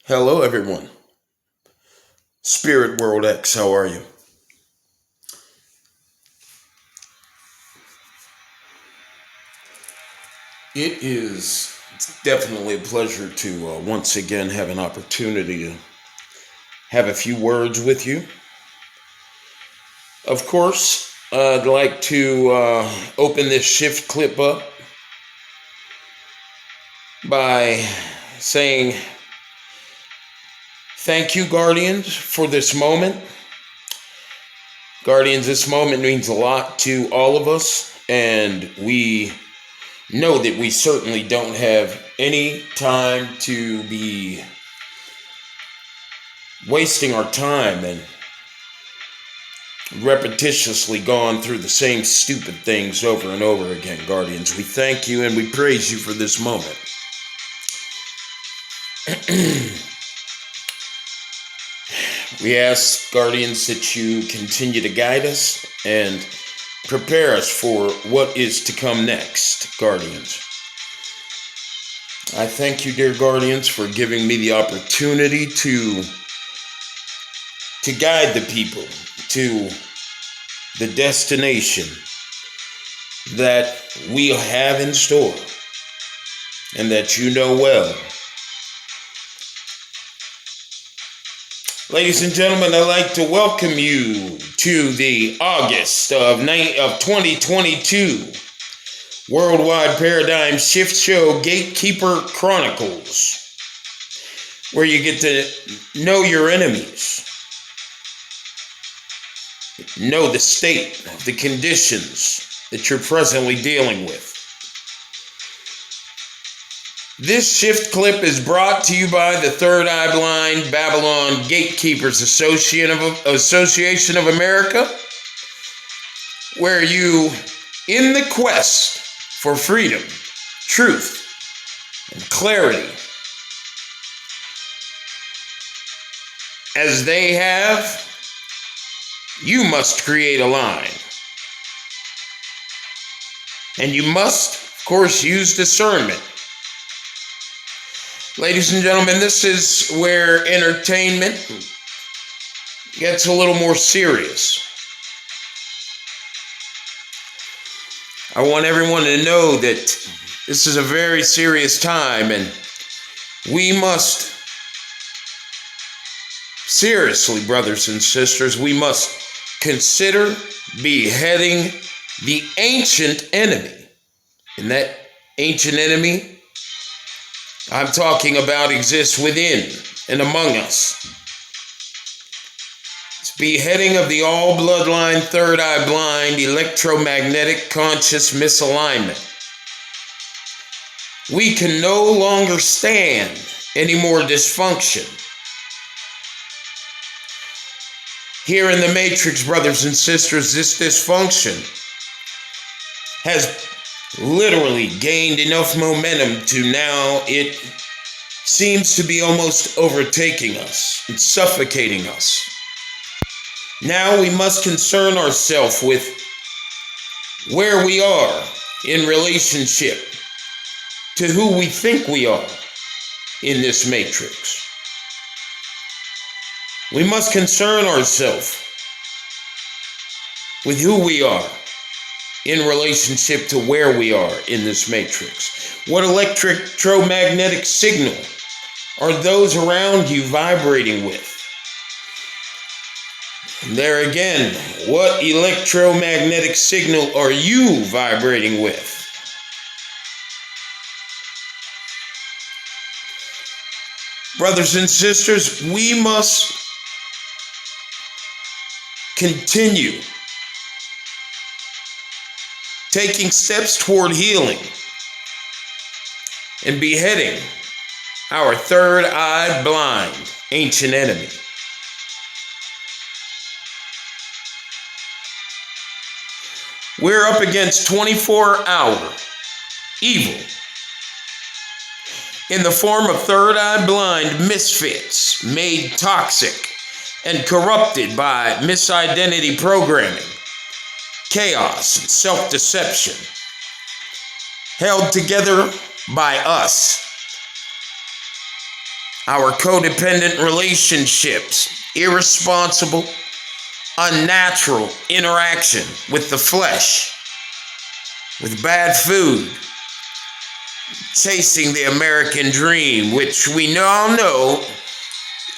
Hello, everyone. Spirit World X, how are you? It's definitely a pleasure to once again have an opportunity to have a few words with you. Of course, I'd like to open this shift clip up by saying thank you, Guardians, for this moment. Guardians, this moment means a lot to all of us, and we know that we certainly don't have any time to be wasting our time and repetitiously going through the same stupid things over and over again, Guardians. We thank you and we praise you for this moment. We ask, Guardians, that you continue to guide us and prepare us for what is to come next, Guardians. I thank you, dear Guardians, for giving me the opportunity to guide the people to the destination that we have in store and that you know well. Ladies and gentlemen, I'd like to welcome you to the August of 2022 Worldwide Paradigm Shift Show Gatekeeper Chronicles, where you get to know your enemies, know the state, the conditions that you're presently dealing with. This shift clip is brought to you by the Third Eye Blind Babylon Gatekeepers Association of America, where you, in the quest for freedom, truth, and clarity, as they have, you must create a line. And you must, of course, use discernment. Ladies and gentlemen, this is where entertainment gets a little more serious. I want everyone to know that this is a very serious time, and we must, seriously, brothers and sisters, we must consider beheading the ancient enemy. And that ancient enemy I'm talking about exists within and among us. It's beheading of the all bloodline, third eye blind, electromagnetic conscious misalignment. We can no longer stand any more dysfunction. Here in the Matrix, brothers and sisters, this dysfunction has literally gained enough momentum to now it seems to be almost overtaking us and suffocating us. Now we must concern ourselves with where we are in relationship to who we think we are in this matrix. We must concern ourselves with who we are in relationship to where we are in this matrix. What electromagnetic signal are those around you vibrating with? And there again, what electromagnetic signal are you vibrating with? Brothers and sisters, we must continue taking steps toward healing and beheading our third eye blind ancient enemy. We're up against 24-hour evil in the form of third eye blind misfits made toxic and corrupted by misidentity programming, chaos, and self-deception, held together by us, our codependent relationships, irresponsible, unnatural interaction with the flesh, with bad food, chasing the American dream, which we all know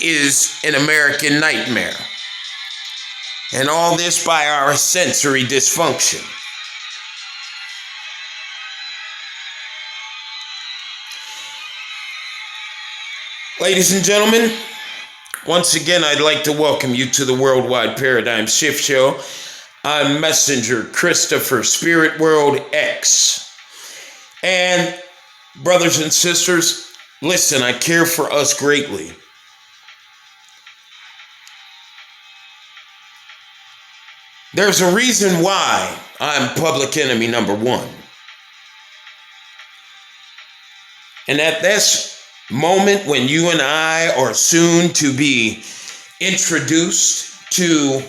is an American nightmare. And all this by our sensory dysfunction. Ladies and gentlemen, once again, I'd like to welcome you to the Worldwide Paradigm Shift Show. I'm Messenger Christopher Spirit World X. And brothers and sisters, listen, I care for us greatly. There's a reason why I'm public enemy number one. And at this moment when you and I are soon to be introduced to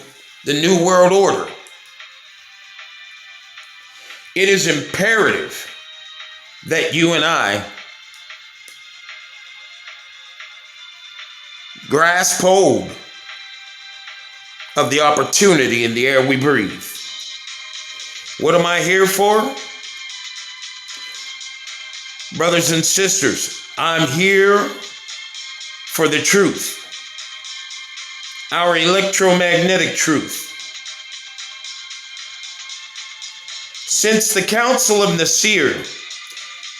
the New World Order, it is imperative that you and I grasp hold of the opportunity in the air we breathe. What am I here for? Brothers and sisters, I'm here for the truth, our electromagnetic truth. Since the Council of Nasir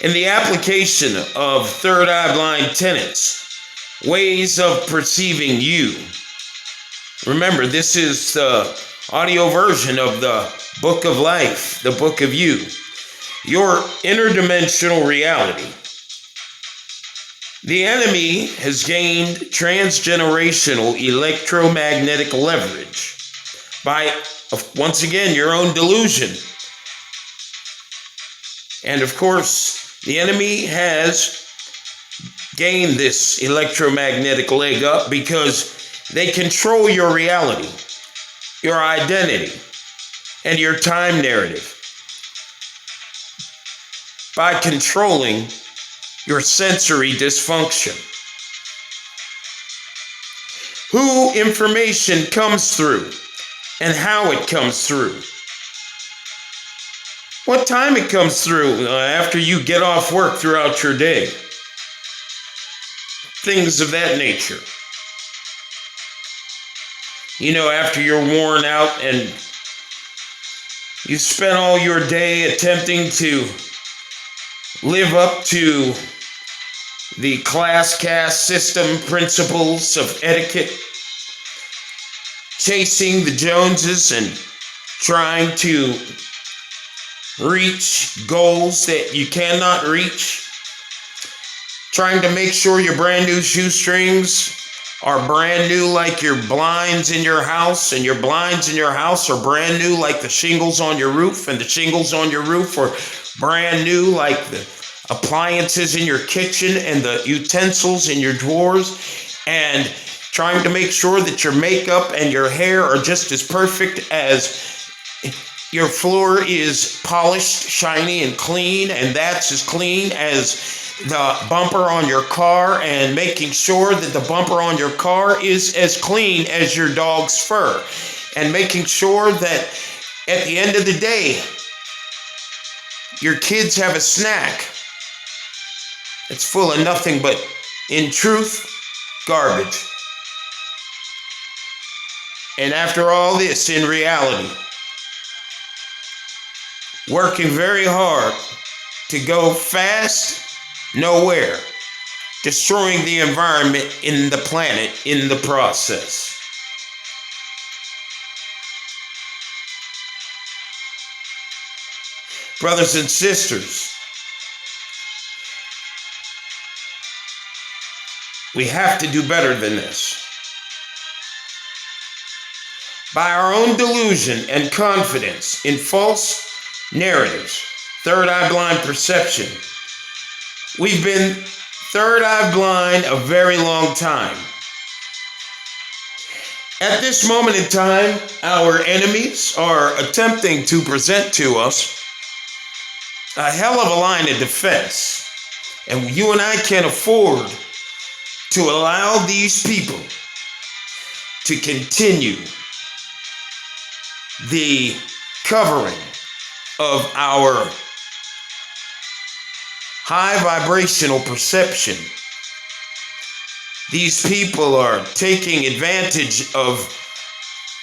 and the application of third eye blind tenets, ways of perceiving you. Remember, this is the audio version of the Book of Life, the Book of You, your interdimensional reality. The enemy has gained transgenerational electromagnetic leverage by, once again, your own delusion. And of course, the enemy has gained this electromagnetic leg up because they control your reality, your identity, and your time narrative by controlling your sensory dysfunction. Who information comes through and how it comes through. What time it comes through after you get off work throughout your day. Things of that nature. You know, after you're worn out and you spent all your day attempting to live up to the class caste system principles of etiquette, chasing the Joneses and trying to reach goals that you cannot reach, trying to make sure your brand new shoestrings are brand new like your blinds in your house, and your blinds in your house are brand new like the shingles on your roof, and the shingles on your roof are brand new like the appliances in your kitchen and the utensils in your drawers, and trying to make sure that your makeup and your hair are just as perfect as your floor is polished, shiny, and clean, and that's as clean as the bumper on your car, and making sure that the bumper on your car is as clean as your dog's fur, and making sure that at the end of the day, your kids have a snack that's full of nothing but, in truth, garbage. And after all this, in reality, working very hard to go fast, nowhere, destroying the environment in the planet in the process. Brothers and sisters, we have to do better than this. By our own delusion and confidence in false narratives, third eye blind perception, we've been third eye blind a very long time. At this moment in time, our enemies are attempting to present to us a hell of a line of defense. And you and I can't afford to allow these people to continue the covering of our high vibrational perception. These people are taking advantage of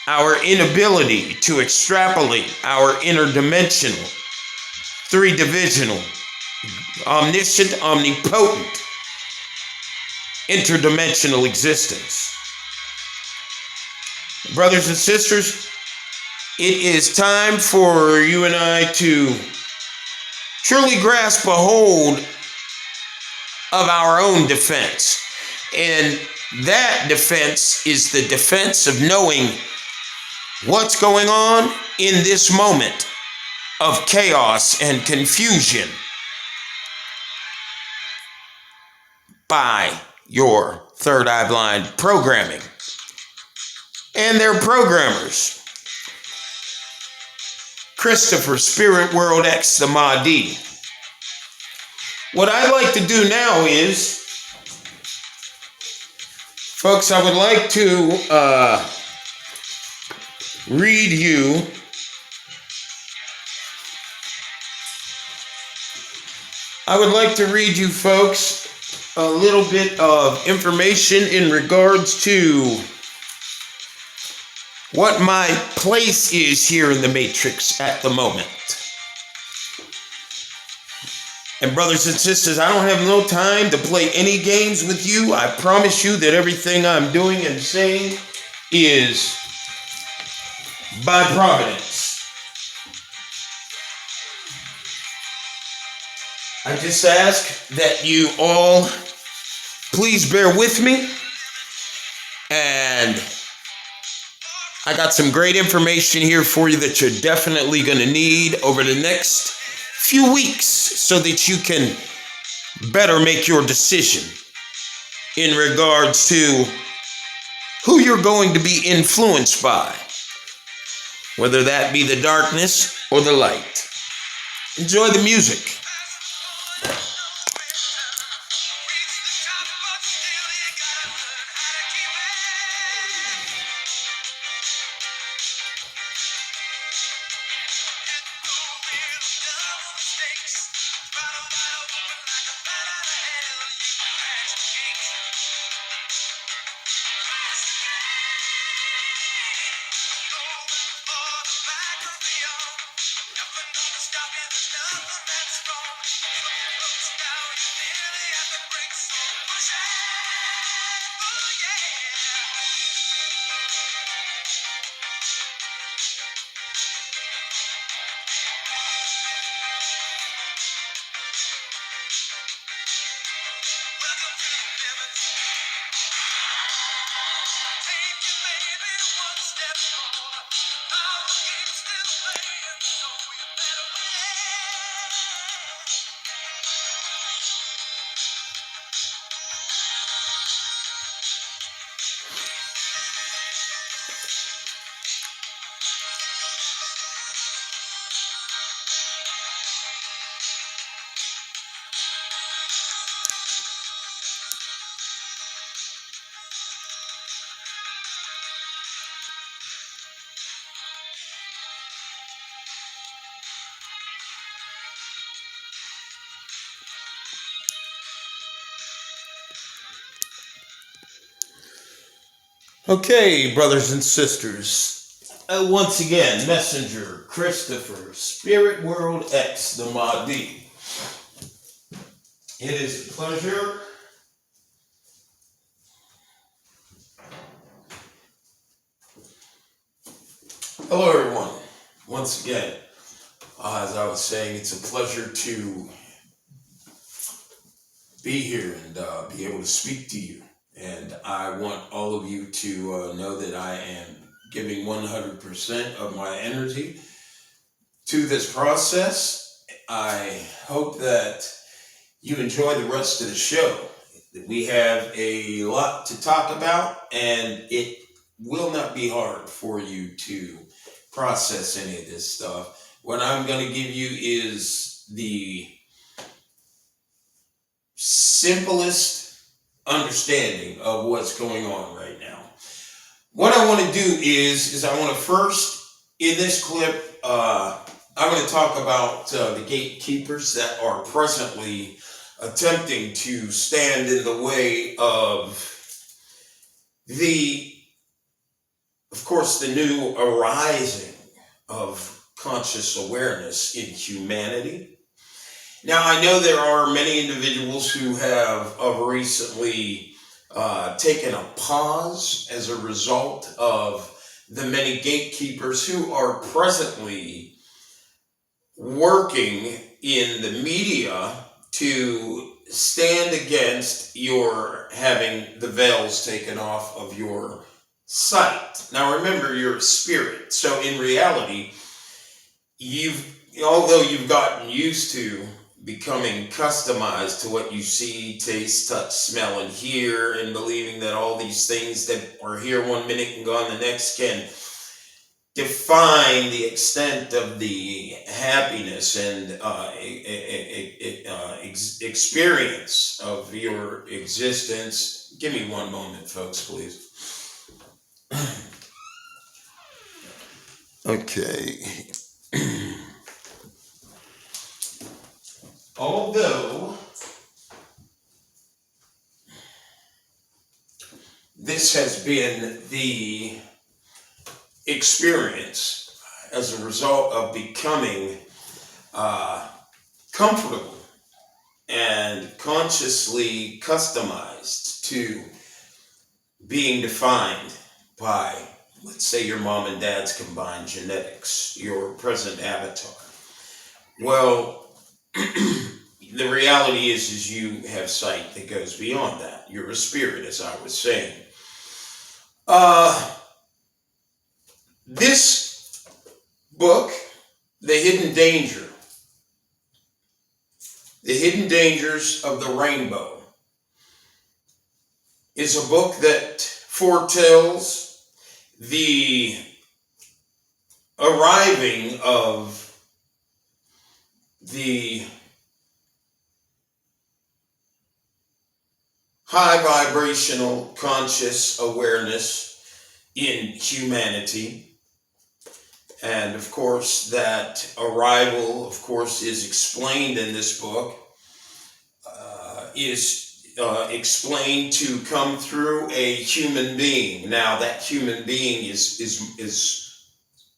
our inability to extrapolate our interdimensional, three-divisional, omniscient, omnipotent, interdimensional existence. Brothers and sisters, it is time for you and I to truly grasp a hold of our own defense. And that defense is the defense of knowing what's going on in this moment of chaos and confusion by your third eye blind programming and their programmers. Christopher, Spirit World X, the Mahdi. What I'd like to do now is, folks, I would like to read you folks a little bit of information in regards to what my place is here in the Matrix at the moment. And brothers and sisters, I don't have no time to play any games with you. I promise you that everything I'm doing and saying is by providence. I just ask that you all please bear with me. And I got some great information here for you that you're definitely going to need over the next few weeks so that you can better make your decision in regards to who you're going to be influenced by, whether that be the darkness or the light. Enjoy the music. Okay, brothers and sisters, once again, Messenger Christopher, Spirit World X, the Mahdi. It is a pleasure hello, everyone. Once again, as I was saying, it's a pleasure to be here and be able to speak to you. And I want all of you to know that I am giving 100% of my energy to this process. I hope that you enjoy the rest of the show. We have a lot to talk about, and it will not be hard for you to process any of this stuff. What I'm going to give you is the simplest understanding of what's going on right now. What I want to do is I want to first, in this clip, I'm going to talk about the gatekeepers that are presently attempting to stand in the way of of course, the new arising of conscious awareness in humanity. Now, I know there are many individuals who have recently taken a pause as a result of the many gatekeepers who are presently working in the media to stand against your having the veils taken off of your sight. Now remember, you're a spirit, so in reality, although you've gotten used to becoming customized to what you see, taste, touch, smell, and hear, and believing that all these things that are here one minute and gone the next can define the extent of the happiness and experience of your existence. Give me one moment, folks, please. Okay. Although this has been the experience as a result of becoming comfortable and consciously customized to being defined by, let's say, your mom and dad's combined genetics, your present avatar. Well, the reality is you have sight that goes beyond that. You're a spirit, as I was saying. This book, The Hidden Dangers of the Rainbow, is a book that foretells the arriving of the high vibrational conscious awareness in humanity. And of course, that arrival, of course, is explained in this book, is explained to come through a human being. Now, that human being is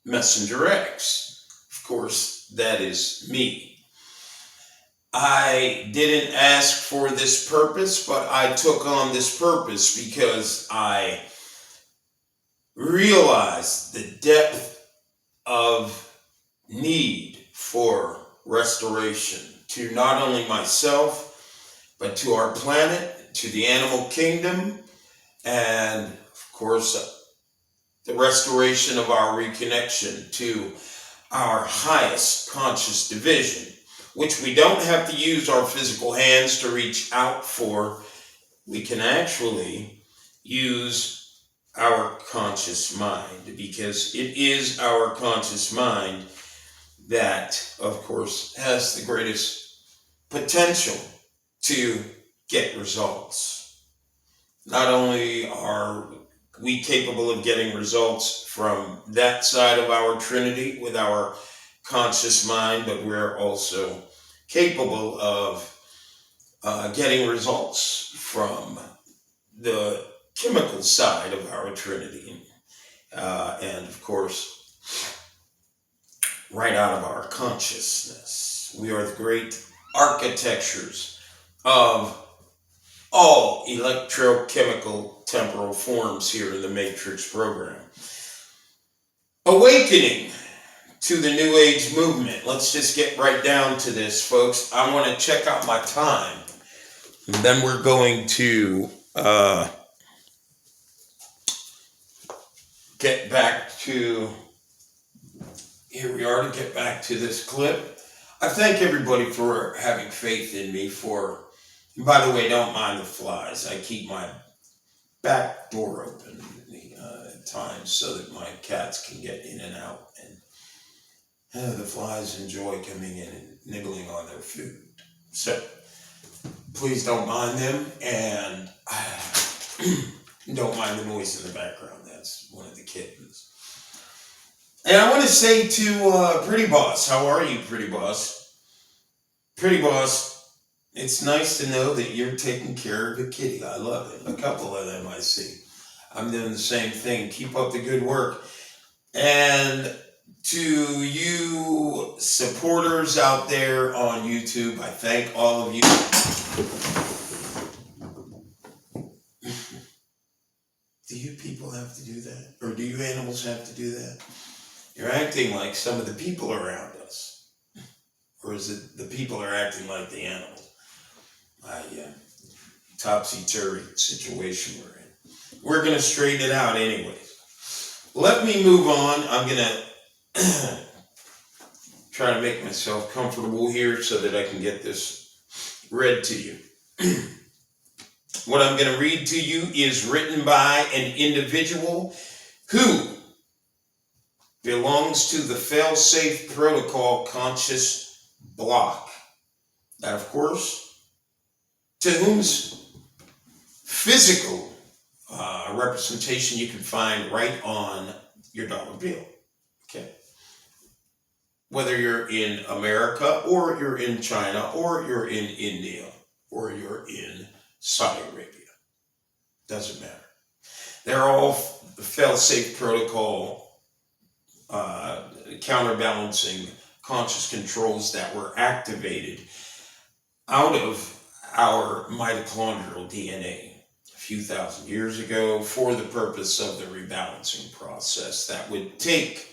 Messenger X. Of course, that is me. I didn't ask for this purpose, but I took on this purpose because I realized the depth of need for restoration to not only myself, but to our planet, to the animal kingdom, and of course, the restoration of our reconnection to our highest conscious division, which we don't have to use our physical hands to reach out for. We can actually use our conscious mind, because it is our conscious mind that, of course, has the greatest potential to get results. Not only are we capable of getting results from that side of our Trinity with our conscious mind, but we're also capable of getting results from the chemical side of our Trinity, and of course, right out of our consciousness. We are the great architectures of all electrochemical temporal forms here in the Matrix program. Awakening to the New Age movement. Let's just get right down to this, folks. I want to check out my time. And then we're going to get back to this clip. I thank everybody for having faith in me. And by the way, don't mind the flies. I keep my back door open at times so that my cats can get in and out. And the flies enjoy coming in and nibbling on their food. So, Please don't mind them, and don't mind the noise in the background. That's one of the kittens. And I want to say to Pretty Boss, how are you, Pretty Boss? Pretty Boss, it's nice to know that you're taking care of a kitty. I love it. A couple of them I see. I'm doing the same thing. Keep up the good work. And to you supporters out there on YouTube, I thank all of you. Do you people have to do that? Or do you animals have to do that? You're acting like some of the people around us. Or is it the people are acting like the animals? Topsy-turvy situation we're in. We're going to straighten it out anyways. Let me move on. I'm going to try to make myself comfortable here so that I can get this read to you. What I'm going to read to you is written by an individual who belongs to the fail-safe protocol conscious block. That, of course, to whom's physical representation you can find right on your dollar bill. Okay. Whether you're in America, or you're in China, or you're in India, or you're in Saudi Arabia. Doesn't matter. They're all fail-safe protocol counterbalancing conscious controls that were activated out of our mitochondrial DNA a few thousand years ago for the purpose of the rebalancing process that would take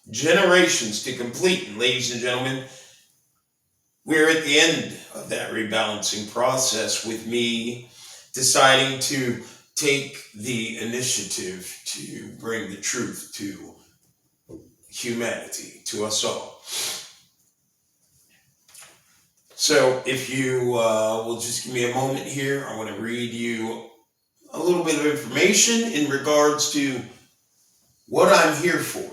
generations to complete. And ladies and gentlemen, we're at the end of that rebalancing process with me deciding to take the initiative to bring the truth to humanity, to us all. So if you will just give me a moment here, I want to read you a little bit of information in regards to what I'm here for.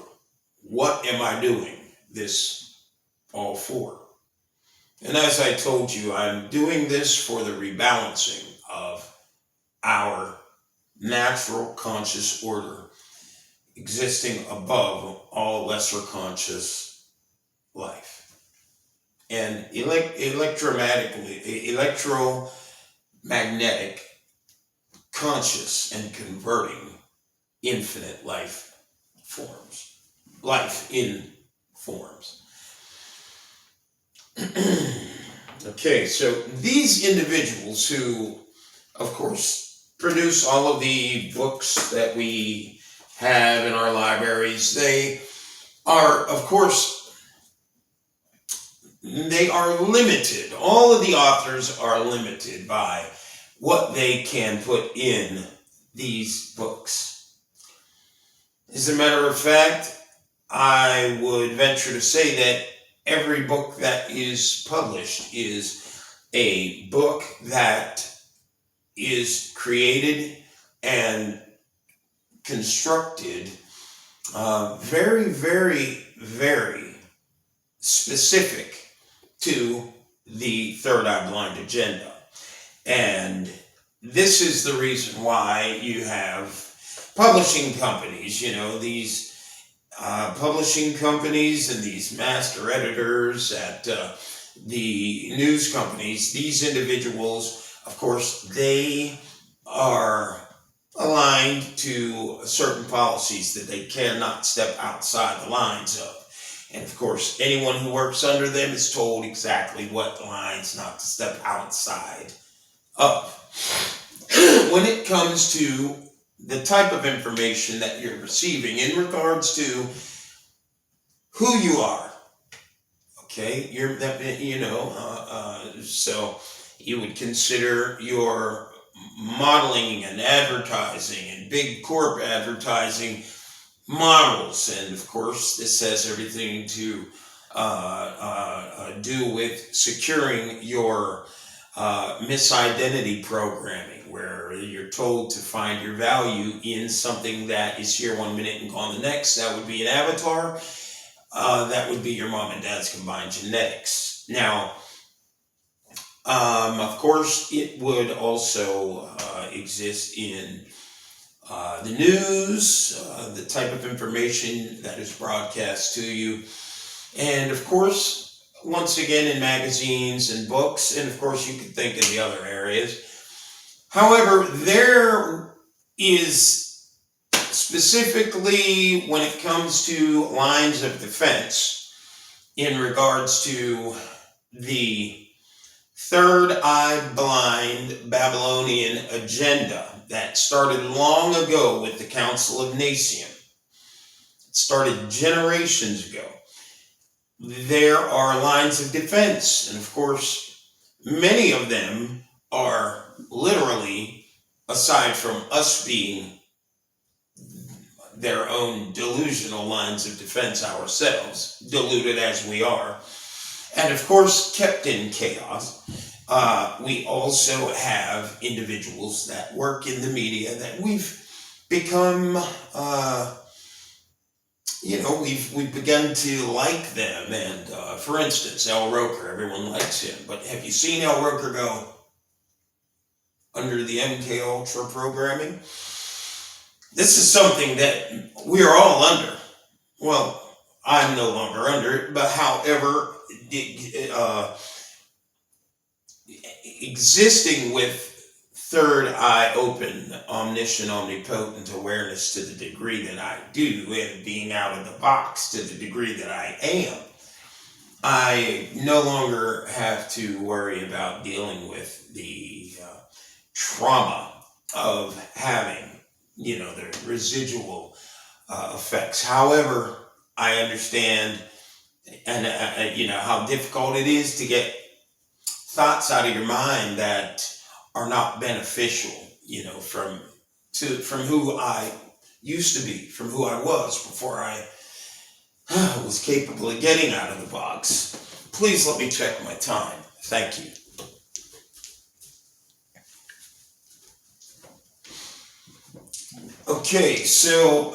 What am I doing this all for? And as I told you, I'm doing this for the rebalancing of our natural conscious order existing above all lesser conscious life. And electromagnetic conscious and converting infinite life forms. Life in forms. Okay, so these individuals who, of course, produce all of the books that we have in our libraries, they are, of course, they are limited. All of the authors are limited by what they can put in these books. As a matter of fact, I would venture to say that every book that is published is a book that is created and constructed very, very, very specific to the third eye blind agenda. And this is the reason why you have publishing companies, these publishing companies and these master editors at the news companies. These individuals, of course, they are aligned to certain policies that they cannot step outside the lines of. And of course, anyone who works under them is told exactly what lines not to step outside of. When it comes to the type of information that you're receiving in regards to who you are, okay, so you would consider your modeling and advertising and big corp advertising models, and of course this has everything to do with securing your misidentity programming, where you're told to find your value in something that is here one minute and gone the next. That would be an avatar. That would be your mom and dad's combined genetics. Now, Of course, it would also exist in the news, the type of information that is broadcast to you, and of course, once again, in magazines and books, and of course, you could think in the other areas. However, there is specifically when it comes to lines of defense in regards to the third eye blind Babylonian agenda that started long ago with the Council of Nicaea. It started generations ago. There are lines of defense, and of course, many of them are literally, aside from us being their own delusional lines of defense ourselves, deluded as we are, and of course kept in chaos. We also have individuals that work in the media that we've become, we've begun to like them. And for instance, Al Roker, everyone likes him. But have you seen Al Roker go under the MK Ultra programming? This is something that we're all under. Well, I'm no longer under it, but however, existing with third eye open, omniscient, omnipotent awareness to the degree that I do, and being out of the box to the degree that I am, I no longer have to worry about dealing with the trauma of having, the residual effects. However, I understand and how difficult it is to get thoughts out of your mind that are not beneficial, from who I used to be, from who I was before I was capable of getting out of the box. Please let me check my time. Thank you. Okay, so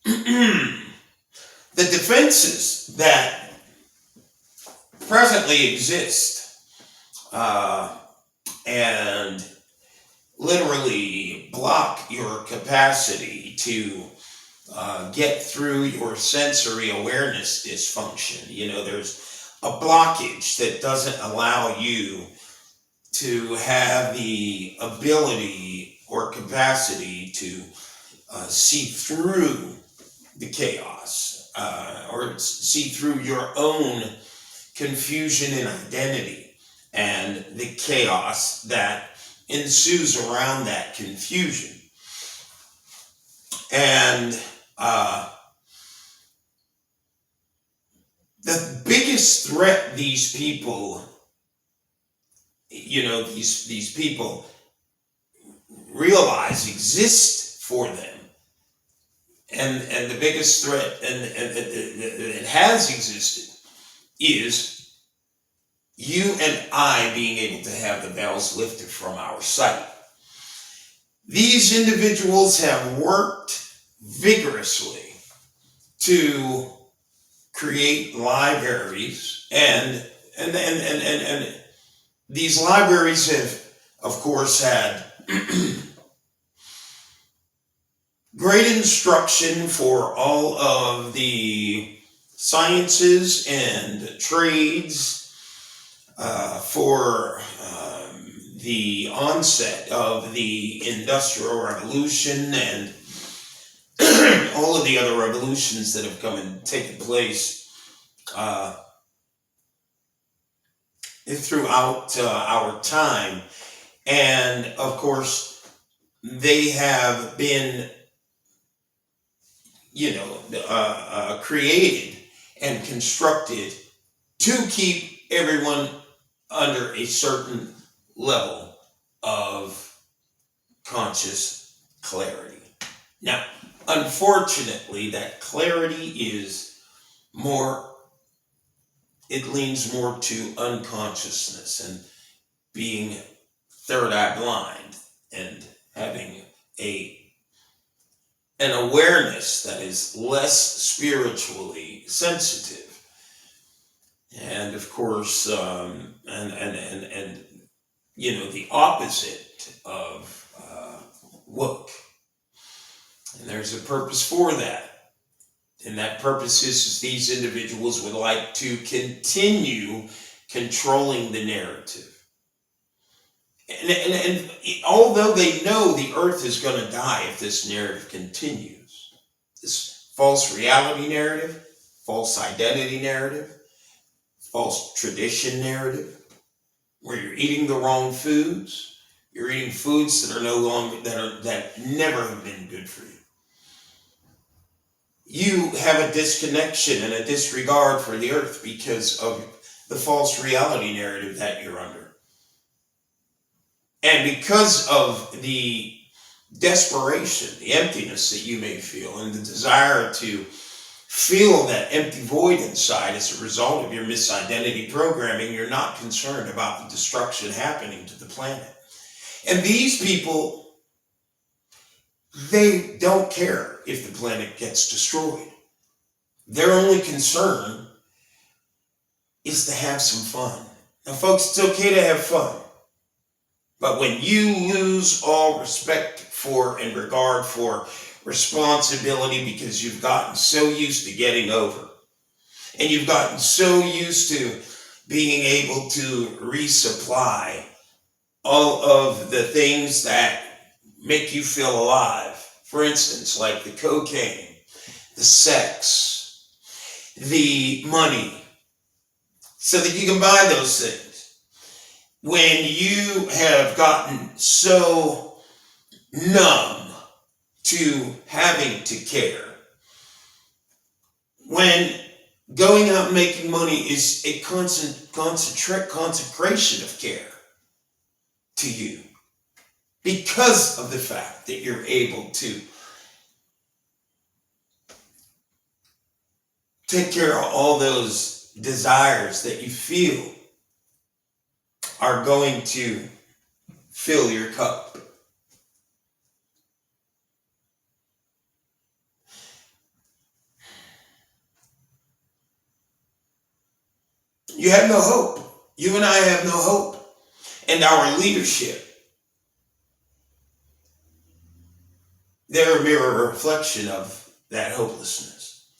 the defenses that presently exist and literally block your capacity to get through your sensory awareness dysfunction. There's a blockage that doesn't allow you to have the ability or capacity to see through the chaos or see through your own confusion and identity and the chaos that ensues around that confusion. And the biggest threat these people, these people realize exists for them, and the biggest threat and it has existed is you and I being able to have the veils lifted from our sight. These individuals have worked vigorously to create libraries, and these libraries have, of course, had great instruction for all of the sciences and trades, for the onset of the Industrial Revolution and all of the other revolutions that have come and taken place throughout our time. And of course, they have been, created and constructed to keep everyone under a certain level of conscious clarity. Now, unfortunately, that clarity is it leans more to unconsciousness and being third eye blind and having a an awareness that is less spiritually sensitive. And of course, and the opposite of woke. And there's a purpose for that. And that purpose is these individuals would like to continue controlling the narrative. And although they know the earth is going to die if this narrative continues, this false reality narrative, false identity narrative, false tradition narrative, where you're eating the wrong foods, you're eating foods that are no longer, that never have been good for you. You have a disconnection and a disregard for the earth because of the false reality narrative that you're under. And because of the desperation, the emptiness that you may feel, and the desire to feel that empty void inside as a result of your misidentity programming, you're not concerned about the destruction happening to the planet. And these people, they don't care if the planet gets destroyed. Their only concern is to have some fun. Now, folks, it's okay to have fun. But when you lose all respect for and regard for responsibility because you've gotten so used to getting over, and you've gotten so used to being able to resupply all of the things that make you feel alive, for instance, like the cocaine, the sex, the money, so that you can buy those things. When you have gotten so numb to having to care, when going out and making money is a consecration of care to you, because of the fact that you're able to take care of all those desires that you feel are going to fill your cup. You have no hope. You and I have no hope. And our leadership, they're a mirror reflection of that hopelessness.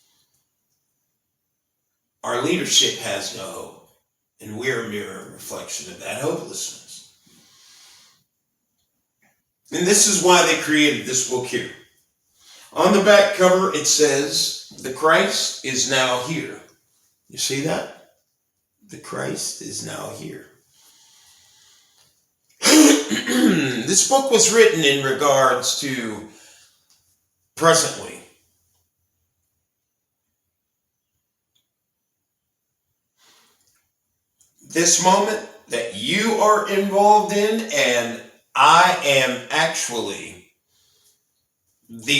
Our leadership has no hope. And we're a mirror reflection of that hopelessness. And this is why they created this book here. On the back cover, it says, "The Christ is now here." You see that? The Christ is now here. This book was written in regards to presently. This moment that you are involved in, and I am actually the